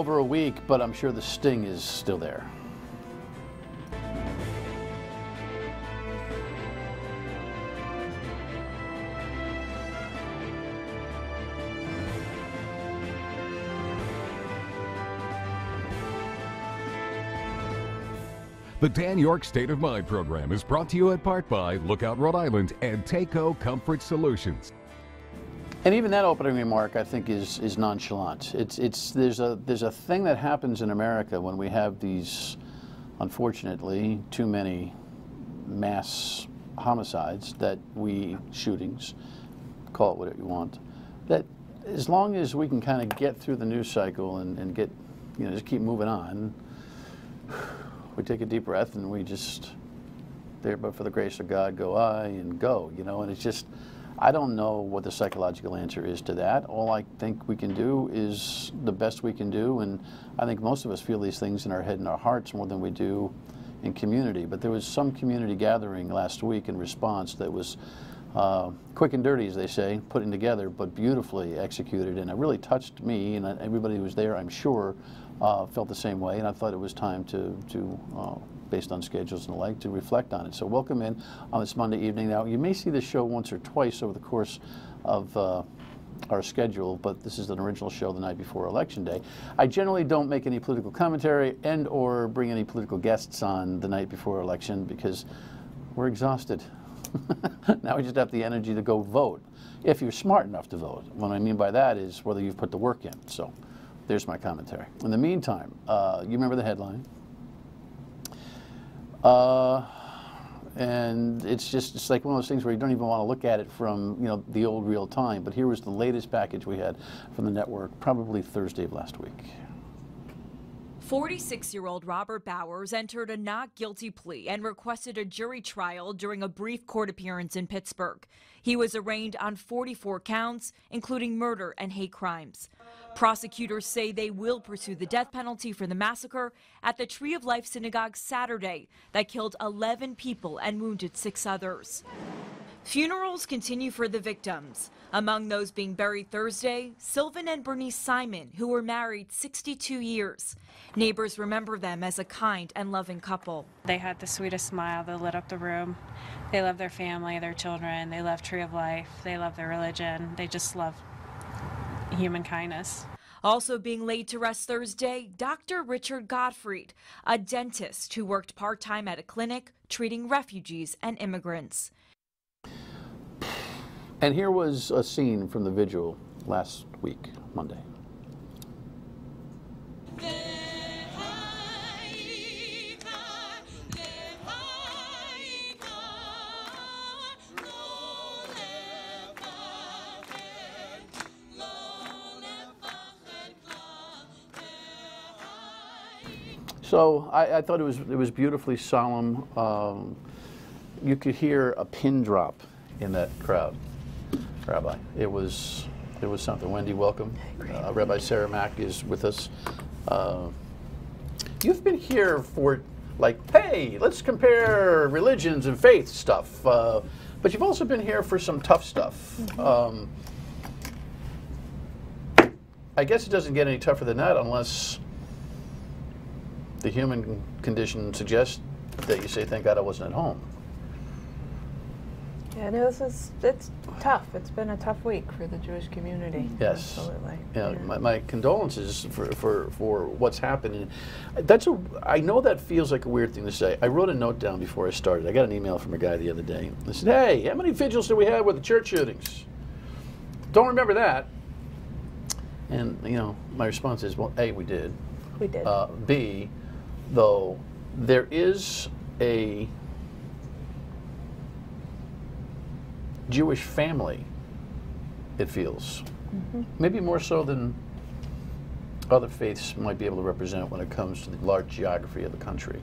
Over a week, but I'm sure the sting is still there. The Dan York State of Mind program is brought to you in part by Lookout Rhode Island and Taco Comfort Solutions. And even that opening remark, I think, is nonchalant. There's a thing that happens in America when we have these, unfortunately, too many mass homicides shootings, call it whatever you want, that as long as we can kind of get through the news cycle and get, just keep moving on, we take a deep breath and we just, there but for the grace of God go I and go, and it's just, I don't know what the psychological answer is to that. All I think we can do is the best we can do, and I think most of us feel these things in our head and our hearts more than we do in community. But there was some community gathering last week in response that was quick and dirty, as they say, putting together, but beautifully executed, and it really touched me, and everybody who was there, I'm sure, felt the same way, and I thought it was time to based on schedules and the like, to reflect on it. So welcome in on this Monday evening. Now, you may see this show once or twice over the course of our schedule, but this is an original show the night before Election Day. I generally don't make any political commentary and or bring any political guests on the night before election because we're exhausted. Now we just have the energy to go vote, if you're smart enough to vote. What I mean by that is whether you've put the work in. So there's my commentary. In the meantime, you remember the headline. And it's like one of those things where you don't even want to look at it from the old real time. But here was the latest package we had from the network, probably Thursday of last week. 46-year-old Robert Bowers entered a not guilty plea and requested a jury trial during a brief court appearance in Pittsburgh. He was arraigned on 44 counts, including murder and hate crimes. Prosecutors say they will pursue the death penalty for the massacre at the Tree of Life synagogue Saturday that killed 11 people and wounded 6 others. Funerals continue for the victims. Among those being buried Thursday, Sylvan and Bernice Simon, who were married 62 years. Neighbors remember them as a kind and loving couple. They had the sweetest smile that lit up the room. They love their family, their children. They love Tree of Life. They love their religion. They just love human kindness. Also being laid to rest Thursday, Dr. Richard Gottfried, a dentist who worked part-time at a clinic treating refugees and immigrants. And here was a scene from the vigil last week, Monday. So I thought it was beautifully solemn. You could hear a pin drop in that crowd, Rabbi. It was something. Wendy, welcome. Rabbi Sarah Mack is with us. You've been here for hey, let's compare religions and faith stuff. But you've also been here for some tough stuff. Mm-hmm. I guess it doesn't get any tougher than that unless the human condition suggests that you say, thank God I wasn't at home. Yeah, no, it's tough. It's been a tough week for the Jewish community. Yes. Absolutely. Yeah. My condolences for what's happened. I know that feels like a weird thing to say. I wrote a note down before I started. I got an email from a guy the other day. I said, hey, how many vigils did we have with the church shootings? Don't remember that. And, my response is, well, A, we did. We did. B, though, there is a Jewish family, it feels. Mm-hmm. Maybe more so than other faiths might be able to represent when it comes to the large geography of the country.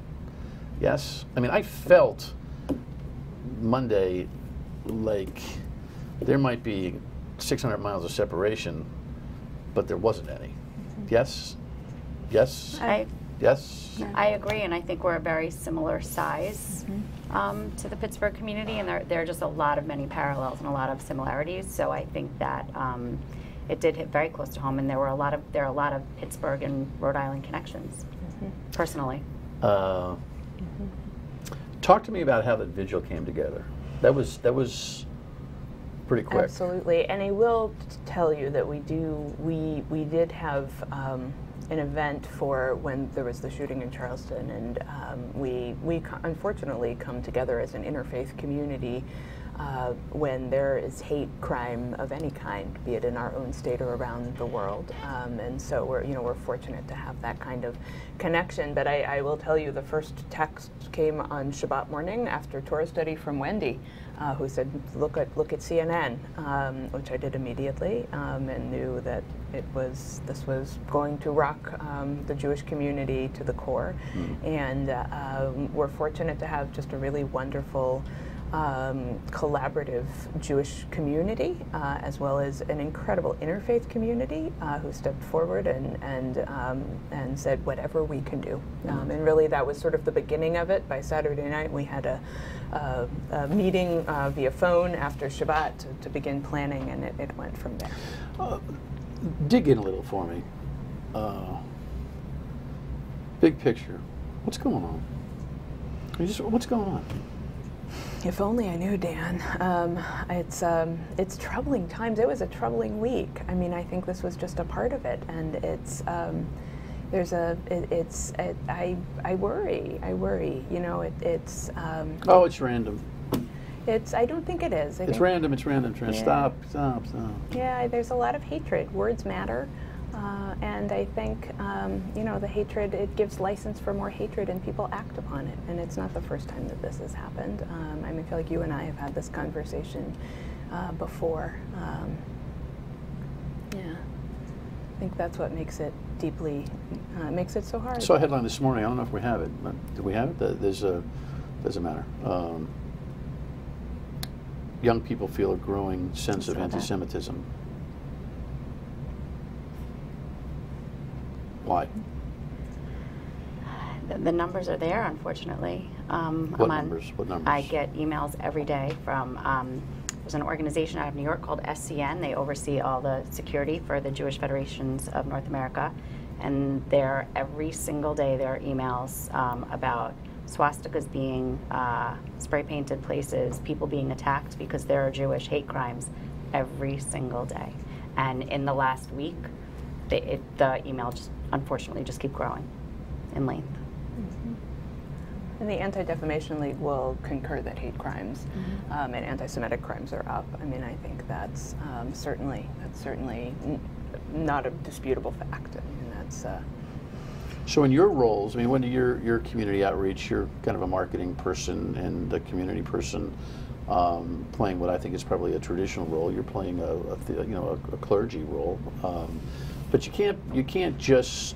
Yes? I mean, I felt Monday like there might be 600 miles of separation, but there wasn't any. Mm-hmm. Yes? Yes? Yes? Yeah. I agree, and I think we're a very similar size to the Pittsburgh community, and there are just many parallels and a lot of similarities. So I think that it did hit very close to home, and there are a lot of Pittsburgh and Rhode Island connections, personally. Talk to me about how that vigil came together. That was pretty quick. Absolutely, and I will tell you that we did have an event for when there was the shooting in Charleston, and we unfortunately come together as an interfaith community when there is hate crime of any kind, be it in our own state or around the world, and so we're fortunate to have that kind of connection. But I will tell you, the first text came on Shabbat morning after Torah study from Wendy, who said, look at CNN, which I did immediately, and knew that this was going to rock the Jewish community to the core. And we're fortunate to have just a really wonderful collaborative Jewish community, as well as an incredible interfaith community who stepped forward and said whatever we can do. And really that was sort of the beginning of it. By Saturday night we had a meeting via phone after Shabbat to begin planning, and it went from there. Dig in a little for me. Big picture. What's going on? What's going on? If only I knew, Dan. It's troubling times. It was a troubling week. I mean, I think this was just a part of it, and I worry. You know, it's. Oh, it's random. I don't think it is. It's random. Yeah. Stop. Yeah, there's a lot of hatred. Words matter. And I think, the hatred, it gives license for more hatred, and people act upon it. And it's not the first time that this has happened. I feel like you and I have had this conversation before. I think that's what makes it makes it so hard. I saw a headline this morning. I don't know if we have it. Do we have it? Doesn't matter. Young people feel a growing sense of anti-Semitism. Why? The numbers are there, unfortunately. What numbers? I get emails every day from, there's an organization out of New York called SCN. They oversee all the security for the Jewish Federations of North America. And every single day there are emails about swastikas being spray painted places, people being attacked because there are Jewish hate crimes every single day. And in the last week, the email unfortunately just keep growing in length. And the Anti-Defamation League will concur that hate crimes and anti-Semitic crimes are up. I mean, I think that's certainly not a disputable fact. I mean, that's. So in your roles, I mean, when your community outreach, you're kind of a marketing person and a community person, playing what I think is probably a traditional role. You're playing a clergy role, but you can't just.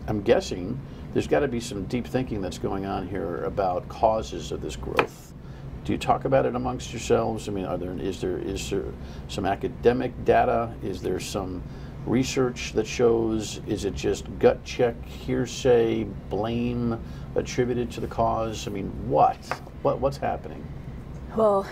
I'm guessing there's got to be some deep thinking that's going on here about causes of this growth. Do you talk about it amongst yourselves? I mean, is there some academic data? Is there some research that shows? Is it just gut check, hearsay, blame attributed to the cause? I mean, what's happening? Well,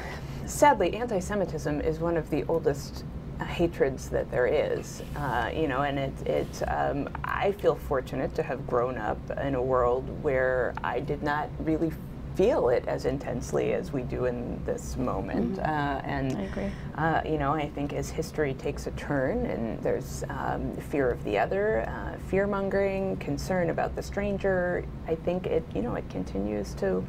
sadly, anti-Semitism is one of the oldest hatreds that there is, and I feel fortunate to have grown up in a world where I did not really feel it as intensely as we do in this moment. And I agree. I think as history takes a turn and there's fear of the other, fear-mongering, concern about the stranger, I think it continues to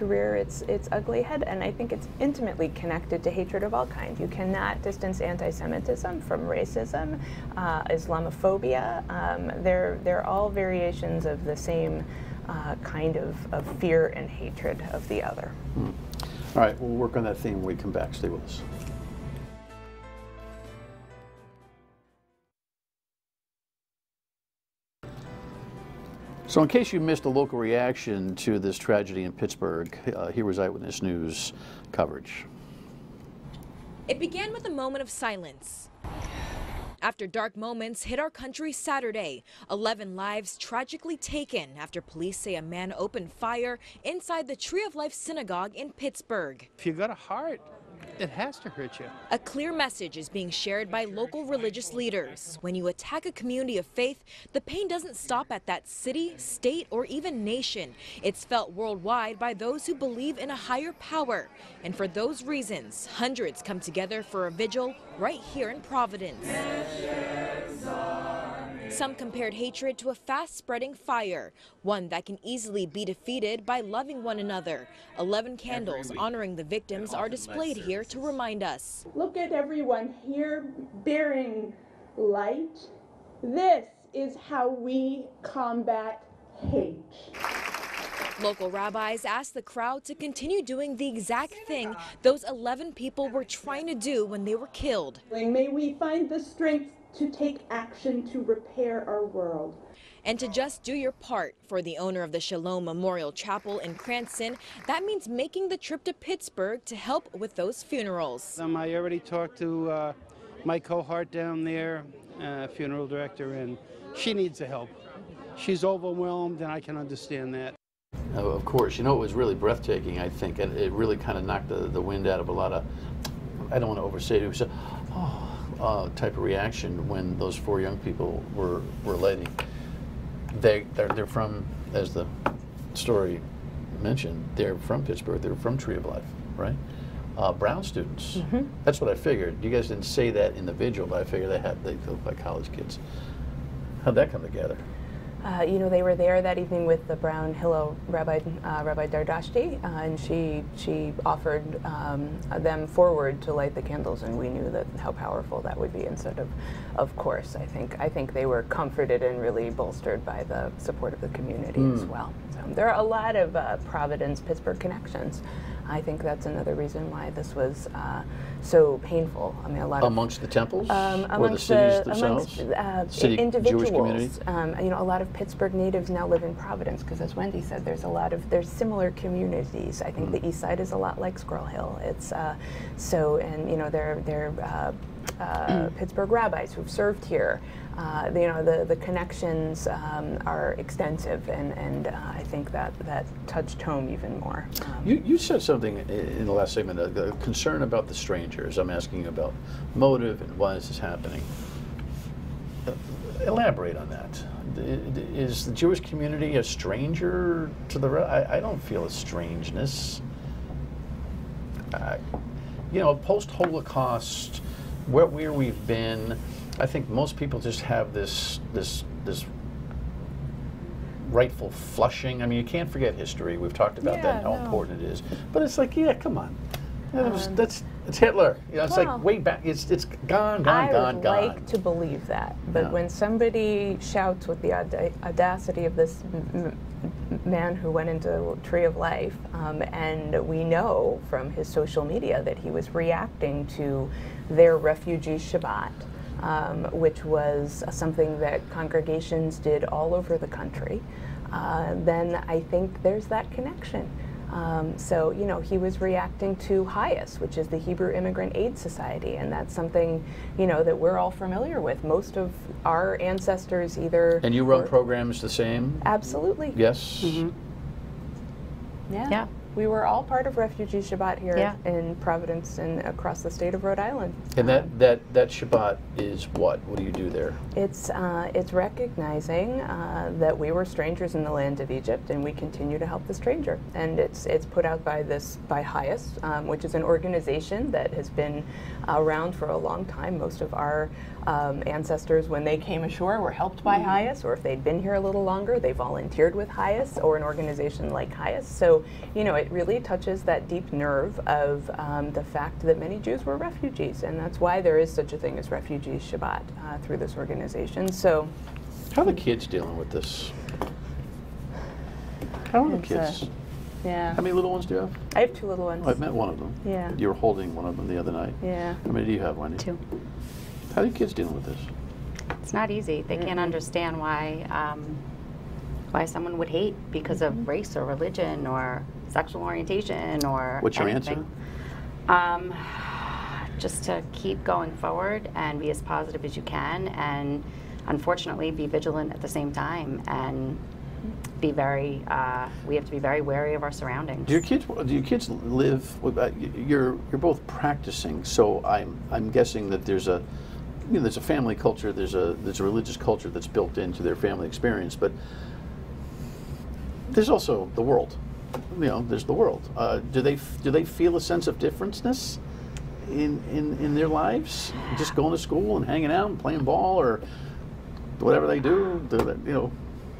rear its ugly head, and I think it's intimately connected to hatred of all kinds. You cannot distance anti-Semitism from racism, Islamophobia. They're all variations of the same kind of fear and hatred of the other. All right, we'll work on that theme when we come back. Stay with us. So in case you missed a local reaction to this tragedy in Pittsburgh, here was Eyewitness News coverage. It began with a moment of silence. After dark moments hit our country Saturday, 11 lives tragically taken after police say a man opened fire inside the Tree of Life synagogue in Pittsburgh. If you got a heart, it has to hurt you. A clear message is being shared by local religious leaders. When you attack a community of faith, the pain doesn't stop at that city, state, or even nation. It's felt worldwide by those who believe in a higher power. And for those reasons, hundreds come together for a vigil right here in Providence. Some compared hatred to a fast-spreading fire, one that can easily be defeated by loving one another. 11 candles honoring the victims are displayed here to remind us. Look at everyone here bearing light. This is how we combat hate. Local rabbis asked the crowd to continue doing the exact thing those 11 people were trying to do when they were killed. May we find the strength to take action to repair our world. And to just do your part. For the owner of the Shalom Memorial Chapel in Cranston, that means making the trip to Pittsburgh to help with those funerals. I already talked to my cohort down there, funeral director, and she needs the help. She's overwhelmed, and I can understand that. Of course, you know, it was really breathtaking, I think, and it really kind of knocked the wind out of a lot of, I don't want to overstate it, it was a, type of reaction when those 4 young people were lighting. They're from, as the story mentioned, they're from Pittsburgh, they're from Tree of Life, right? Brown students. Mm-hmm. That's what I figured. You guys didn't say that in the vigil, but I figured they looked like college kids. How'd that come together? You know, they were there that evening with the Brown Hillel Rabbi Dardashti, and she offered them forward to light the candles, and we knew that how powerful that would be. Instead of course, I think they were comforted and really bolstered by the support of the community as well. So there are a lot of Providence-Pittsburgh connections. I think that's another reason why this was so painful. I mean, a lot amongst the temples, or the cities themselves, individuals. Jewish community. You know, a lot of Pittsburgh natives now live in Providence because, as Wendy said, there's similar communities. I think the East Side is a lot like Squirrel Hill. It's and you know, they're Pittsburgh rabbis who've served here. You know, the connections are extensive, and I think that touched home even more. You said something in the last segment, a concern about the strangers. I'm asking about motive and why is this happening. Elaborate on that. Is the Jewish community a stranger to the I don't feel a strangeness. You know, post-Holocaust, where we've been, I think most people just have this rightful flushing. I mean, you can't forget history. We've talked about that and how important it is. But it's like, yeah, come on. It's Hitler. You know, it's like way back. It's gone. I would like to believe that, but when somebody shouts with the audacity of this man who went into Tree of Life, and we know from his social media that he was reacting to their refugee Shabbat, which was something that congregations did all over the country, then I think there's that connection. So, you know, he was reacting to HIAS, which is the Hebrew Immigrant Aid Society, and that's something, you know, that we're all familiar with. Most of our ancestors either... And you run programs the same? Absolutely. Yes? Mm-hmm. Yeah. We were all part of Refugee Shabbat here in Providence and across the state of Rhode Island. And that Shabbat is what? What do you do there? It's recognizing that we were strangers in the land of Egypt, and we continue to help the stranger. And it's put out by HIAS, which is an organization that has been around for a long time. Most of our ancestors, when they came ashore, were helped by HIAS, or if they'd been here a little longer, they volunteered with HIAS or an organization like HIAS. So, you know, it really touches that deep nerve of the fact that many Jews were refugees, and that's why there is such a thing as Refugee Shabbat through this organization. So, how are the kids dealing with this? How are the kids? Yeah. How many little ones do you have? I have 2 little ones. I've met one of them. Yeah. You were holding one of them the other night. Yeah. How many do you have, Wendy? 2. How are your kids dealing with this? It's not easy. They can't understand why someone would hate because of race or religion or sexual orientation or What's your anything. answer? Just to keep going forward and be as positive as you can, and unfortunately be vigilant at the same time, and be very, we have to be very wary of our surroundings. Do your kids live? You're both practicing, so I'm guessing that there's a family culture, there's a religious culture that's built into their family experience, but there's also the world. There's the world. Do they feel a sense of differenceness in their lives? Just going to school and hanging out and playing ball or whatever they do.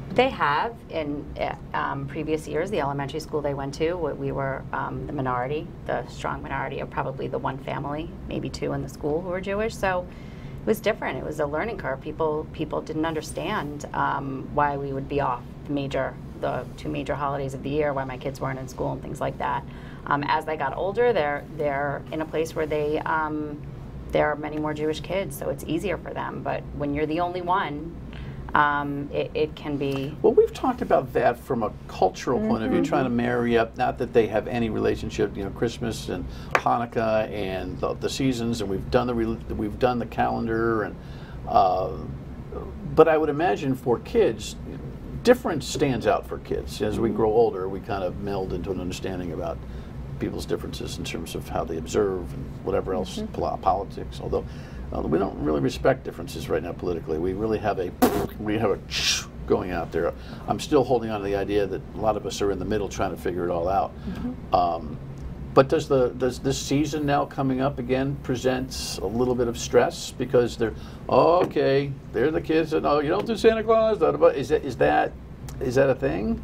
They have in previous years. The elementary school they went to, we were the minority, the strong minority of probably the one family, maybe two in the school who were Jewish. So it was different. It was a learning curve. People didn't understand why we would be off the two major holidays of the year, why my kids weren't in school and things like that. As they got older, they're in a place where there are many more Jewish kids, so it's easier for them. But when you're the only one, it can be. Well, we've talked about that from a cultural point of view, trying to marry up, not that they have any relationship, Christmas and Hanukkah and the seasons, and we've done the calendar, and but I would imagine for kids, difference stands out for kids. As we grow older, we kind of meld into an understanding about people's differences in terms of how they observe and whatever else, politics, although we don't really respect differences right now politically. We really have a going out there. I'm still holding on to the idea that a lot of us are in the middle trying to figure it all out. But does this season now coming up again present a little bit of stress because they're the kids that you don't do Santa Claus. Is that a thing?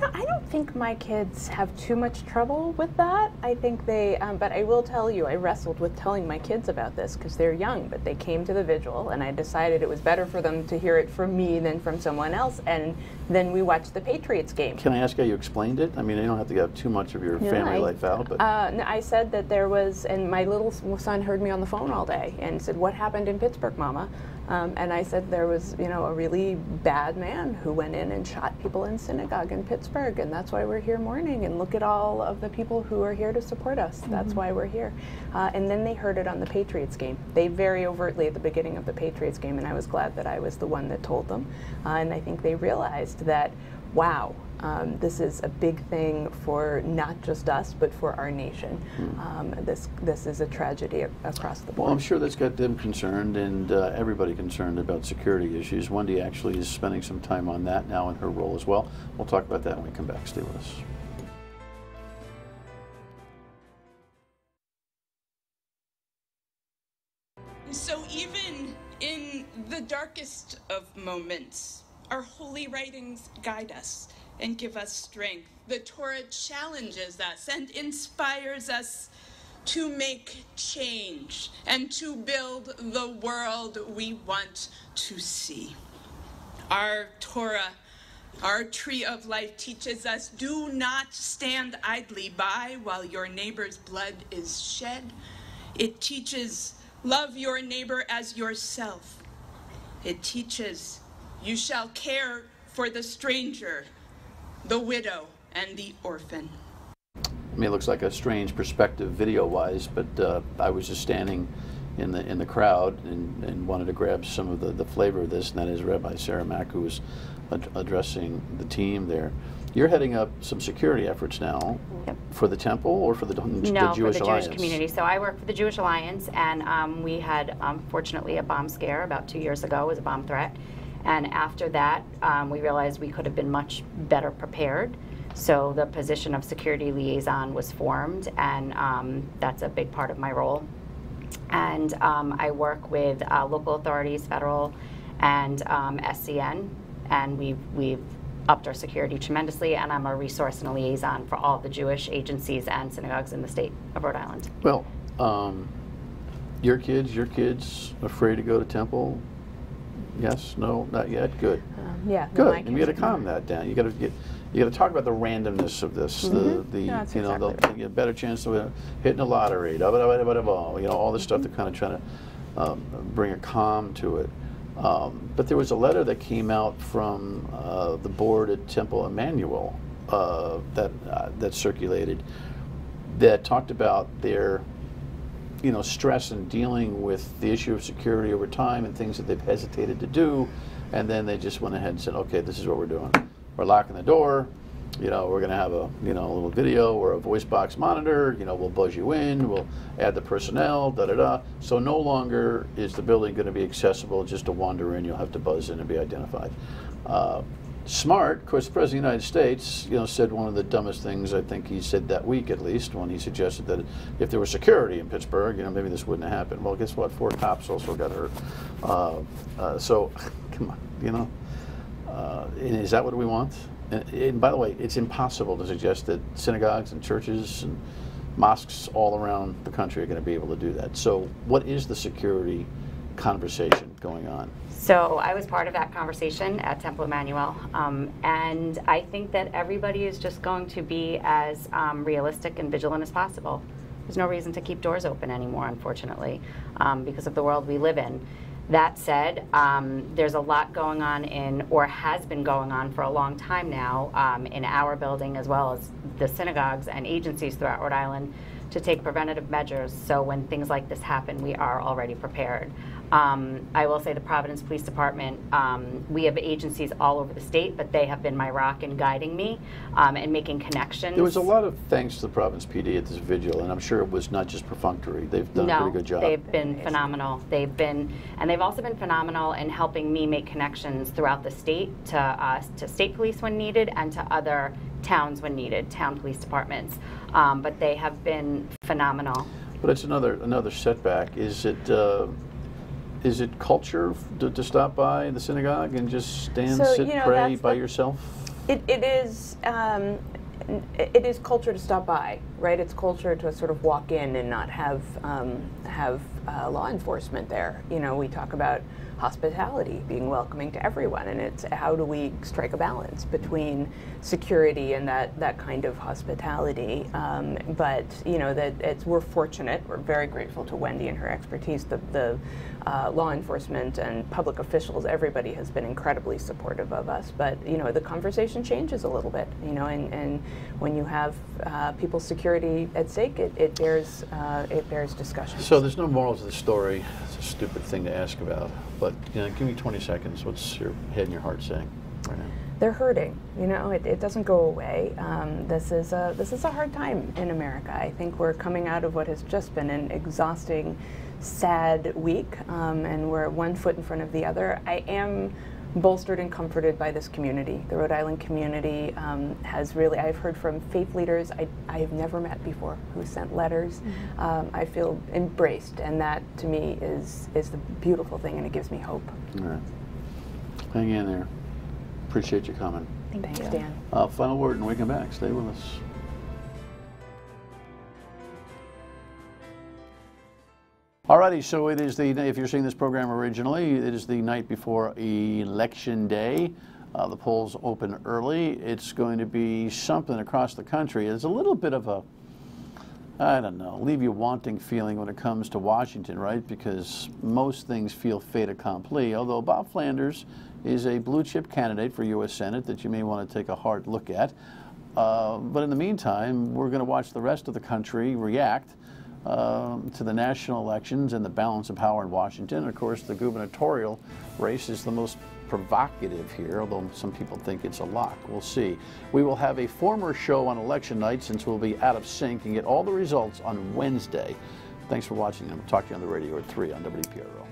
I don't think my kids have too much trouble with that. I think they, but I will tell you, I wrestled with telling my kids about this because they're young, but they came to the vigil and I decided it was better for them to hear it from me than from someone else, and then we watched the Patriots game. Can I ask how you explained it? I mean, you don't have to give too much of your family life out, but. I said that there was, and my little son heard me on the phone all day and said, "What happened in Pittsburgh, Mama?" And I said there was, a really bad man who went in and shot people in synagogue in Pittsburgh, and that's why we're here mourning, and look at all of the people who are here to support us. That's why we're here. And then they heard it on the Patriots game. They very overtly at the beginning of the Patriots game, and I was glad that I was the one that told them. And I think they realized that, wow, this is a big thing for not just us, but for our nation. This is a tragedy across the board. Well, I'm sure that's got them concerned and everybody concerned about security issues. Wendy actually is spending some time on that now in her role as well. We'll talk about that when we come back. Stay with us. So even in the darkest of moments, our holy writings guide us and give us strength. The Torah challenges us and inspires us to make change and to build the world we want to see. Our Torah, our tree of life, teaches us, do not stand idly by while your neighbor's blood is shed. It teaches, love your neighbor as yourself. It teaches, you shall care for the stranger, the widow, and the orphan. I mean, it looks like a strange perspective video-wise, but I was just standing in the crowd and wanted to grab some of the flavor of this, and that is Rabbi Sarah Mack, who was addressing the team there. You're heading up some security efforts now for the temple or for the Jewish Alliance? No, for the Jewish community. So I work for the Jewish Alliance, and we had, fortunately, a bomb scare about 2 years ago. It was a bomb threat. And after that, we realized we could have been much better prepared. So the position of security liaison was formed, and that's a big part of my role. And I work with local authorities, federal, and SCN, and we've upped our security tremendously, and I'm a resource and a liaison for all the Jewish agencies and synagogues in the state of Rhode Island. Well, your kids afraid to go to temple? Yes, no, not yet. Good. Yeah. Good. And you got to calm that down. You got to talk about the randomness of this. No, they'll get a better chance of hitting the lottery. All this stuff. They're kind of trying to bring a calm to it. But there was a letter that came out from the board at Temple Emmanuel that circulated that talked about their stress in dealing with the issue of security over time and things that they've hesitated to do, and then they just went ahead and said, okay, this is what we're doing. we're locking the door. You know, we're going to have a, you know, a little video or a voice box monitor. You know, we'll buzz you in. We'll add the personnel, da-da-da. So no longer is the building going to be accessible just to wander in. You'll have to buzz in and be identified. Smart, of course, the President of the United States, you know, said one of the dumbest things I think he said that week, at least, when he suggested that if there was security in Pittsburgh, you know, maybe this wouldn't have happened. Well, guess what? 4 cops also got hurt. So, come on, you know, is that what we want? And by the way, it's impossible to suggest that synagogues and churches and mosques all around the country are going to be able to do that. So, what is the security conversation going on? So I was part of that conversation at Temple Emmanuel, and I think that everybody is just going to be as realistic and vigilant as possible. There's no reason to keep doors open anymore, unfortunately, because of the world we live in. That said, there's a lot going on in, or has been going on for a long time now, in our building as well as the synagogues and agencies throughout Rhode Island to take preventative measures so when things like this happen, we are already prepared. I will say the Providence Police Department, we have agencies all over the state, but they have been my rock in guiding me and making connections. There was a lot of thanks to the Providence PD at this vigil, and I'm sure it was not just perfunctory. They've done a pretty good job. They've been phenomenal. They've also been phenomenal in helping me make connections throughout the state to state police when needed and to other towns when needed, town police departments. But they have been phenomenal. But it's another setback. Is it culture to stop by the synagogue and just stand, sit, pray by yourself? It is culture to stop by, right? It's culture to sort of walk in and not have law enforcement there. You know, we talk about hospitality, being welcoming to everyone, and it's how do we strike a balance between security and that kind of hospitality. But you know, we're fortunate. We're very grateful to Wendy and her expertise. The law enforcement and public officials, everybody has been incredibly supportive of us. But you know, the conversation changes a little bit. You know, and when you have people's security at stake, it bears discussion. So there's no moral to the story. It's a stupid thing to ask about. But you know, give me 20 seconds. What's your head and your heart saying right now? They're hurting. You know, it doesn't go away. This is a hard time in America. I think we're coming out of what has just been an exhausting, sad week, and we're one foot in front of the other. I am bolstered and comforted by this community. The Rhode Island community has really, I've heard from faith leaders I have never met before who sent letters. Mm-hmm. I feel embraced, and that to me is the beautiful thing, and it gives me hope. All right. Hang in there. Appreciate you coming. Thanks, Dan. Final word and we come back. Stay with us. Alrighty, so it is if you're seeing this program originally, it is the night before Election Day. The polls open early. It's going to be something across the country. There's a little bit of a, I don't know, leave you wanting feeling when it comes to Washington, right? Because most things feel fait accompli, although Bob Flanders is a blue chip candidate for U.S. Senate that you may want to take a hard look at. But in the meantime, we're going to watch the rest of the country react to the national elections and the balance of power in Washington. And of course, the gubernatorial race is the most provocative here, although some people think it's a lock. We'll see. We will have a former show on election night since we'll be out of sync and get all the results on Wednesday. Thanks for watching, and we'll talk to you on the radio at 3 on WPRO.